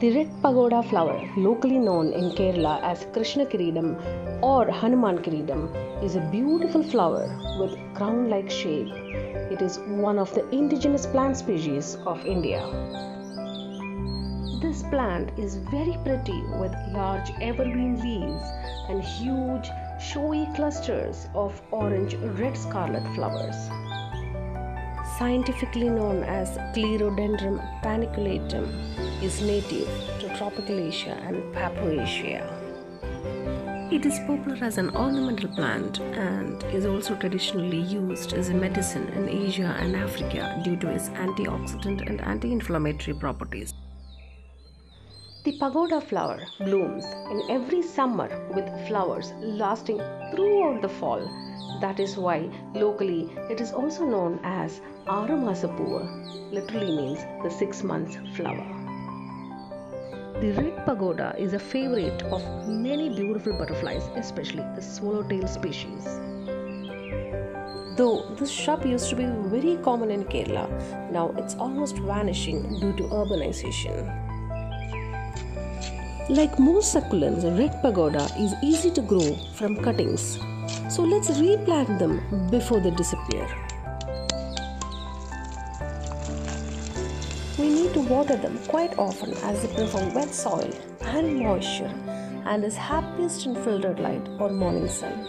The red pagoda flower, locally known in Kerala as Krishna Kiridam or Hanuman Kiridam, is a beautiful flower with crown-like shape. It is one of the indigenous plant species of India. This plant is very pretty with large evergreen leaves and huge showy clusters of orange-red scarlet flowers. Scientifically known as Clerodendron paniculatum, is native to tropical Asia and Papuasia. It is popular as an ornamental plant and is also traditionally used as a medicine in Asia and Africa due to its antioxidant and anti-inflammatory properties. The pagoda flower blooms in every summer with flowers lasting throughout the fall. That is why locally it is also known as Arumasapuva, literally means the 6 months flower. The red pagoda is a favorite of many beautiful butterflies, especially the swallowtail species. Though this shrub used to be very common in Kerala, now it's almost vanishing due to urbanization. Like most succulents, red pagoda is easy to grow from cuttings. So let's replant them before they disappear. We need to water them quite often as they prefer wet soil and moisture and is happiest in filtered light or morning sun.